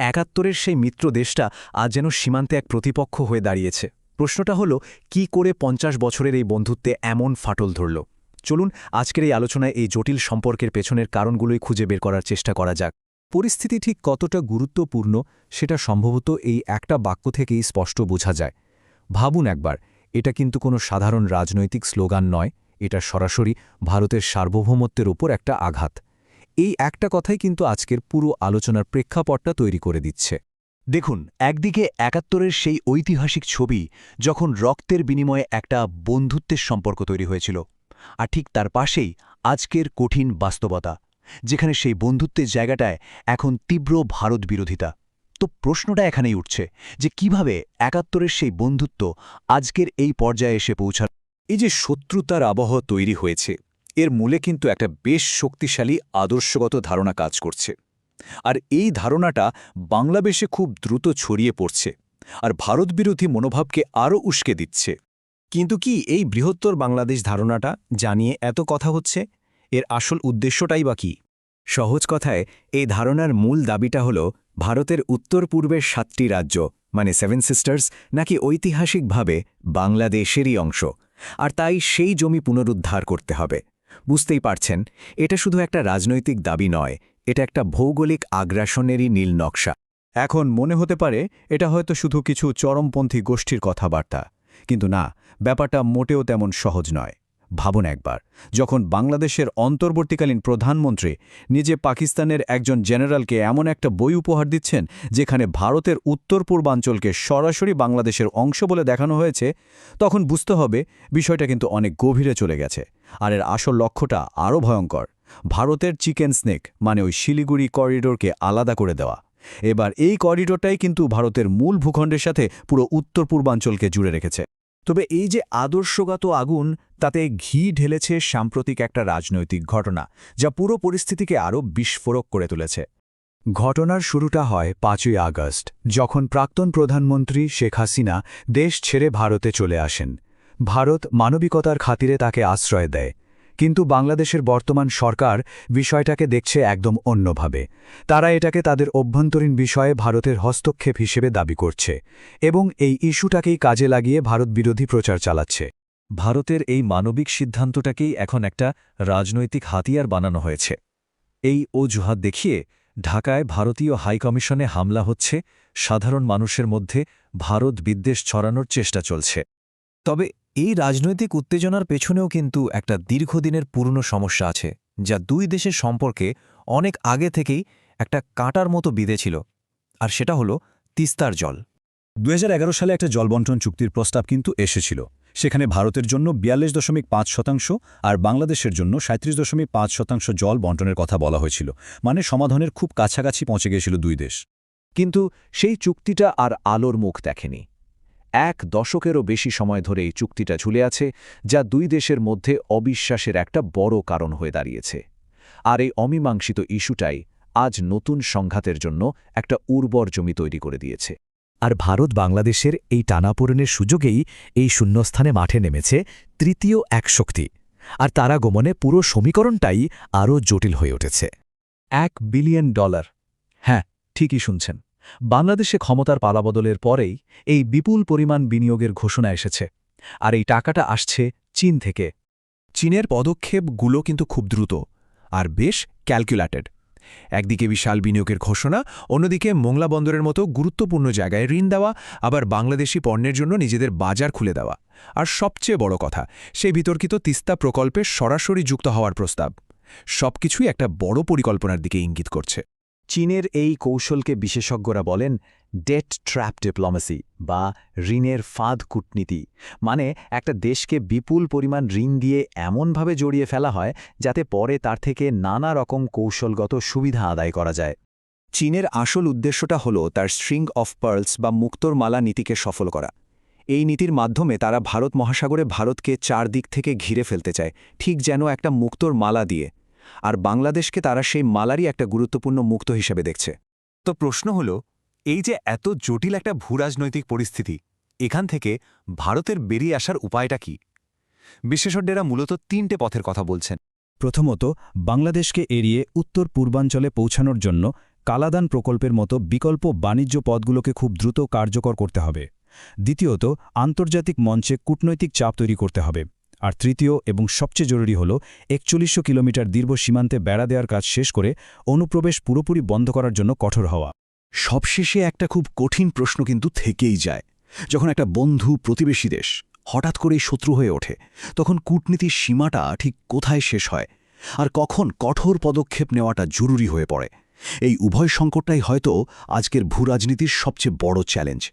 একাত্তরের সেই মিত্র দেশটা আজ যেন সীমান্তে এক প্রতিপক্ষ হয়ে দাঁড়িয়েছে। প্রশ্নটা হলো, কি করে ৫০ বছরের এই বন্ধুত্বে এমন ফাটল ধরল? চলুন আজকের এই আলোচনায় এই জটিল সম্পর্কের পেছনের কারণগুলোই খুঁজে বের করার চেষ্টা করা যাক। পরিস্থিতি ঠিক কতটা গুরুত্বপূর্ণ সেটা সম্ভবত এই একটা বাক্য থেকেই স্পষ্ট বোঝা যায়। ভাবুন একবার, এটা কিন্তু কোনো সাধারণ রাজনৈতিক স্লোগান নয়, এটা সরাসরি ভারতের সার্বভৌমত্বের ওপর একটা আঘাত। এই একটা কথাই কিন্তু আজকের পুরো আলোচনার প্রেক্ষাপটটা তৈরি করে দিচ্ছে। দেখুন, একদিকে একাত্তরের সেই ঐতিহাসিক ছবি, যখন রক্তের বিনিময়ে একটা বন্ধুত্বের সম্পর্ক তৈরি হয়েছিল, আর ঠিক তার পাশেই আজকের কঠিন বাস্তবতা, যেখানে সেই বন্ধুত্বের জায়গাটায় এখন তীব্র ভারত বিরোধিতা। তো প্রশ্নটা এখানেই উঠছে যে কিভাবে একাত্তরের সেই বন্ধুত্ব আজকের এই পর্যায়ে এসে পৌঁছাল। এই যে শত্রুতার আবহ তৈরি হয়েছে, এর মূলে কিন্তু একটা বেশ শক্তিশালী আদর্শগত ধারণা কাজ করছে। আর এই ধারণাটা বাংলাদেশে খুব দ্রুত ছড়িয়ে পড়ছে, আর ভারতবিরোধী মনোভাবকে আরও উস্কে দিচ্ছে। কিন্তু কি এই বৃহত্তর বাংলাদেশ ধারণাটা জানিয়ে এত কথা হচ্ছে? এর আসল উদ্দেশ্যটাই বা কি? সহজ কথায়, এই ধারণার মূল দাবিটা হল ভারতের উত্তর পূর্বের ৭টি রাজ্য, মানে 7 সিস্টার্স, নাকি ঐতিহাসিকভাবে বাংলাদেশেরই অংশ, আর তাই সেই জমি পুনরুদ্ধার করতে হবে। বুঝতেই পারছেন, এটা শুধু একটা রাজনৈতিক দাবি নয়, এটা একটা ভৌগোলিক আগ্রাসনেরই নীল নকশা। এখন মনে হতে পারে এটা হয়তো শুধু কিছু চরমপন্থী গোষ্ঠীর কথাবার্তা, কিন্তু না, ব্যাপারটা মোটেও তেমন সহজ নয়। ভাবুন একবার, যখন বাংলাদেশের অন্তর্বর্তীকালীন প্রধানমন্ত্রী নিজে পাকিস্তানের একজন জেনারেলকে এমন একটা বই উপহার দিচ্ছেন যেখানে ভারতের উত্তর পূর্বাঞ্চলকে সরাসরি বাংলাদেশের অংশ বলে দেখানো হয়েছে, তখন বুঝতে হবে বিষয়টা কিন্তু অনেক গভীরে চলে গেছে। আর এর আসল লক্ষ্যটা আরও ভয়ঙ্কর, ভারতের চিকেন স্নেক, মানে ওই শিলিগুড়ি করিডোরকে আলাদা করে দেওয়া। এবার এই করিডোরটাই কিন্তু ভারতের মূল ভূখণ্ডের সাথে পুরো উত্তর পূর্বাঞ্চলকে জুড়ে রেখেছে। তবে এই যে আদর্শগত আগুন, তাতে ঘি ঢেলেছে সাম্প্রতিক একটা রাজনৈতিক ঘটনা, যা পুরো পরিস্থিতিকে আরও বিস্ফোরক করে তুলেছে। ঘটনার শুরুটা হয় ৫ই আগস্ট, যখন প্রাক্তন প্রধানমন্ত্রী শেখ হাসিনা দেশ ছেড়ে ভারতে চলে আসেন। ভারত মানবিকতার খাতিরে তাকে আশ্রয় দেয়, কিন্তু বাংলাদেশের বর্তমান সরকার বিষয়টাকে দেখছে একদম অন্যভাবে। তারা এটাকে তাদের অভ্যন্তরীণ বিষয়ে ভারতের হস্তক্ষেপ হিসেবে দাবি করছে, এবং এই ইস্যুটাকেই কাজে লাগিয়ে ভারত বিরোধী প্রচার চালাচ্ছে। ভারতের এই মানবিক সিদ্ধান্তটাকেই এখন একটা রাজনৈতিক হাতিয়ার বানানো হয়েছে। এই অজুহাত দেখিয়ে ঢাকায় ভারতীয় হাইকমিশনে হামলা হচ্ছে, সাধারণ মানুষের মধ্যে ভারত বিদ্বেষ ছড়ানোর চেষ্টা চলছে। তবে এই রাজনৈতিক উত্তেজনার পেছনেও কিন্তু একটা দীর্ঘদিনের পুরনো সমস্যা আছে, যা দুই দেশের সম্পর্কে অনেক আগে থেকেই একটা কাঁটার মতো বিঁধেছিল, আর সেটা হলো তিস্তার জল। ২০১১ সালে একটা জলবন্টন চুক্তির প্রস্তাব কিন্তু এসেছিল। সেখানে ভারতের জন্য ৪২.৫% আর বাংলাদেশের জন্য ৩৭.৫% জল বন্টনের কথা বলা হয়েছিল, মানে সমাধানের খুব কাছাকাছি পৌঁছে গিয়েছিল দুই দেশ। কিন্তু সেই চুক্তিটা আর আলোর মুখ দেখেনি। ১ দশকেরও বেশি সময় ধরে এই চুক্তিটা ঝুলে আছে, যা দুই দেশের মধ্যে অবিশ্বাসের একটা বড় কারণ হয়ে দাঁড়িয়েছে। আর এই অমীমাংসিত ইস্যুটাই আজ নতুন সংঘাতের জন্য একটা উর্বর জমি তৈরি করে দিয়েছে। আর ভারত বাংলাদেশের এই টানাপোড়েনের সুযোগেই এই শূন্যস্থানে মাঠে নেমেছে তৃতীয় এক শক্তি, আর তার আগমনে পুরো সমীকরণটাই আরও জটিল হয়ে উঠেছে। $1 বিলিয়ন। হ্যাঁ, ঠিকই শুনছেন। বাংলাদেশে ক্ষমতার পালাবদলের পরেই এই বিপুল পরিমাণ বিনিয়োগের ঘোষণা এসেছে, আর এই টাকাটা আসছে চীন থেকে। চীনের পদক্ষেপগুলো কিন্তু খুব দ্রুত আর বেশ ক্যালকুলেটেড। একদিকে বিশাল বিনিয়োগের ঘোষণা, অন্যদিকে মোংলা বন্দরের মতো গুরুত্বপূর্ণ জায়গায় ঋণ দেওয়া, আবার বাংলাদেশি পণ্যের জন্য নিজেদের বাজার খুলে দেওয়া। আর সবচেয়ে বড় কথা, সেই বিতর্কিত তিস্তা প্রকল্পে সরাসরি যুক্ত হওয়ার প্রস্তাব। সবকিছুই একটা বড় পরিকল্পনার দিকে ইঙ্গিত করছে। চীনের এই কৌশলকে বিশেষজ্ঞরা বলেন ডেট ট্র্যাপ ডিপ্লোমেসি, বা ঋণের ফাঁদ কূটনীতি। মানে একটা দেশকে বিপুল পরিমাণ ঋণ দিয়ে এমনভাবে জড়িয়ে ফেলা হয় যাতে পরে তার থেকে নানা রকম কৌশলগত সুবিধা আদায় করা যায়। চীনের আসল উদ্দেশ্যটা হল তার স্ট্রিং অফ পার্লস বা মুক্তোর মালা নীতিকে সফল করা। এই নীতির মাধ্যমে তারা ভারত মহাসাগরে ভারতকে চারদিক থেকে ঘিরে ফেলতে চায়, ঠিক যেন একটা মুক্তোর মালা দিয়ে। আর বাংলাদেশকে তারা সেই মালারই একটা গুরুত্বপূর্ণ মুক্ত হিসেবে দেখছে। তো প্রশ্ন হল, এই যে এত জটিল একটা ভূরাজনৈতিক পরিস্থিতি, এখান থেকে ভারতের বেরিয়ে আসার উপায়টা কি? বিশেষজ্ঞরা মূলত ৩টে পথের কথা বলছেন। প্রথমত, বাংলাদেশকে এড়িয়ে উত্তর পূর্বাঞ্চলে পৌঁছানোর জন্য কালাদান প্রকল্পের মতো বিকল্প বাণিজ্য পথগুলোকে খুব দ্রুত কার্যকর করতে হবে। দ্বিতীয়ত, আন্তর্জাতিক মঞ্চে কূটনৈতিক চাপ তৈরি করতে হবে। আর তৃতীয় এবং সবচেয়ে জরুরি হল ৪১০০ কিলোমিটার দীর্ঘ সীমান্তে বেড়া দেওয়ার কাজ শেষ করে অনুপ্রবেশ পুরোপুরি বন্ধ করার জন্য কঠোর হওয়া। সবশেষে একটা খুব কঠিন প্রশ্ন কিন্তু থেকেই যায়। যখন একটা বন্ধু প্রতিবেশী দেশ হঠাৎ করেই শত্রু হয়ে ওঠে, তখন কূটনীতির সীমাটা ঠিক কোথায় শেষ হয় আর কখন কঠোর পদক্ষেপ নেওয়াটা জরুরি হয়ে পড়ে? এই উভয় সংকটটাই হয়তো আজকের ভূরাজনীতির সবচেয়ে বড় চ্যালেঞ্জ।